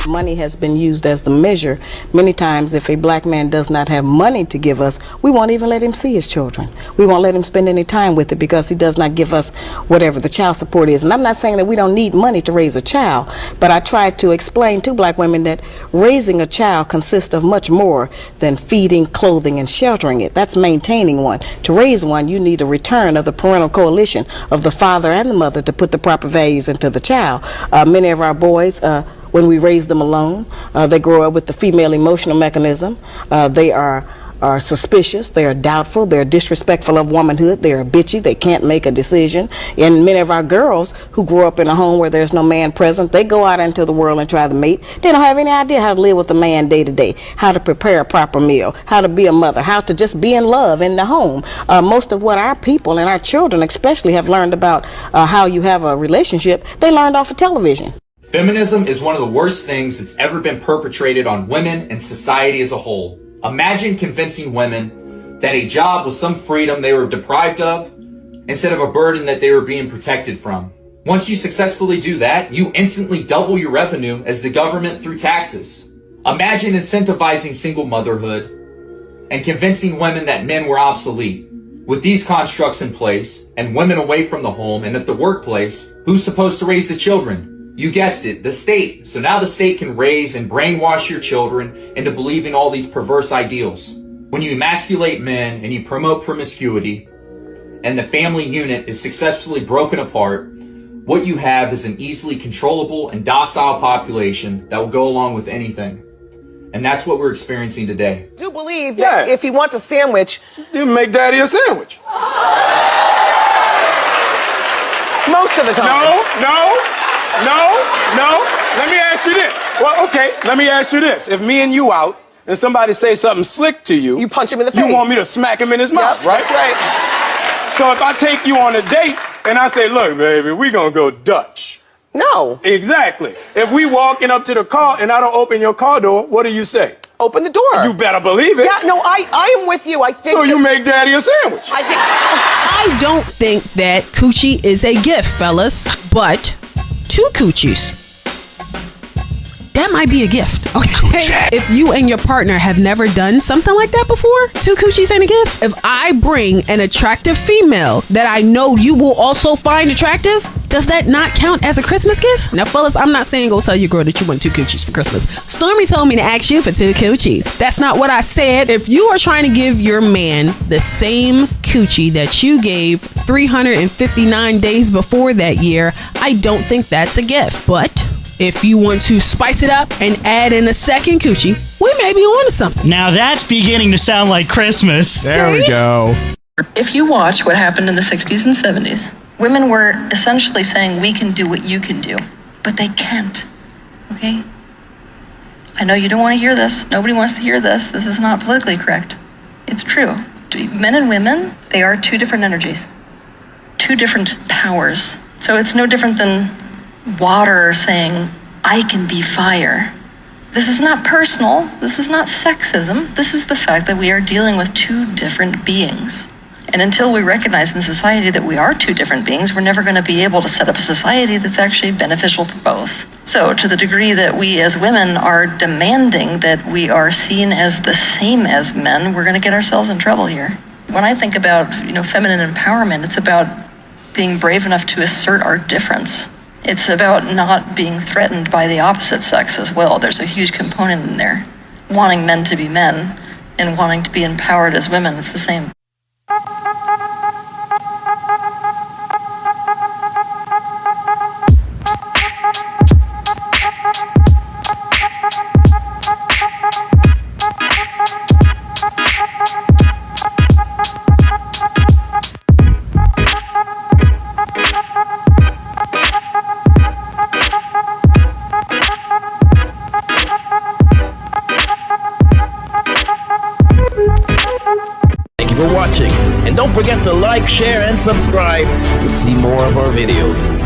money has been used as the measure, many times if a black man does not have money to give us, we won't even let him see his children. We won't let him spend any time with it because he does not give us whatever the child support is. And I'm not saying that we don't need money to raise a child, but I try to explain to black women that raising a child consists of much more than feeding, clothing, and sheltering it. That's maintaining one. To raise one, you need a return of the parental coalition of the father and the mother to put the proper values into the child. Many of our boys, when we raise them alone, they grow up with the female emotional mechanism. They are suspicious, they are doubtful, they're disrespectful of womanhood, they're bitchy, they can't make a decision. And many of our girls who grow up in a home where there's no man present, they go out into the world and try to mate. They don't have any idea how to live with a man day to day, how to prepare a proper meal, how to be a mother, how to just be in love in the home. Most of what our people and our children especially have learned about how you have a relationship, they learned off of television. Feminism is one of the worst things that's ever been perpetrated on women and society as a whole. Imagine convincing women that a job was some freedom they were deprived of instead of a burden that they were being protected from. Once you successfully do that, you instantly double your revenue as the government through taxes. Imagine incentivizing single motherhood and convincing women that men were obsolete. With these constructs in place and women away from the home and at the workplace, who's supposed to raise the children? You guessed it, the state. So now the state can raise and brainwash your children into believing all these perverse ideals. When you emasculate men and you promote promiscuity, and the family unit is successfully broken apart, what you have is an easily controllable and docile population that will go along with anything. And that's what we're experiencing today. I do believe that if he wants a sandwich, you make daddy a sandwich. Most of the time. No. Let me ask you this. Well, okay, let me ask you this. If me and you out and somebody say something slick to you, you punch him in the face. You want me to smack him in his mouth, right? That's right. So if I take you on a date and I say, look, baby, we gonna go Dutch. No. Exactly. If we walking up to the car and I don't open your car door, what do you say? Open the door. You better believe it. Yeah, no, I am with you. I think so you make daddy a sandwich. I don't think that coochie is a gift, fellas, but 2 coochies, that might be a gift. Okay. If you and your partner have never done something like that before, 2 coochies ain't a gift. If I bring an attractive female that I know you will also find attractive, does that not count as a Christmas gift? Now, fellas, I'm not saying go tell your girl that you want 2 coochies for Christmas. Stormy told me to ask you for 2 coochies. That's not what I said. If you are trying to give your man the same coochie that you gave 359 days before that year, I don't think that's a gift. But if you want to spice it up and add in a second coochie, we may be on to something. Now that's beginning to sound like Christmas. There we go. If you watch what happened in the 60s and 70s, women were essentially saying, we can do what you can do, but they can't, okay? I know you don't want to hear this. Nobody wants to hear this. This is not politically correct. It's true. Men and women, they are 2 different energies, 2 different powers. So it's no different than water saying, I can be fire. This is not personal. This is not sexism. This is the fact that we are dealing with 2 different beings. And until we recognize in society that we are 2 different beings, we're never going to be able to set up a society that's actually beneficial for both. So to the degree that we as women are demanding that we are seen as the same as men, we're going to get ourselves in trouble here. When I think about, feminine empowerment, it's about being brave enough to assert our difference. It's about not being threatened by the opposite sex as well. There's a huge component in there. Wanting men to be men and wanting to be empowered as women, it's the same. For watching, and don't forget to like, share, and subscribe to see more of our videos.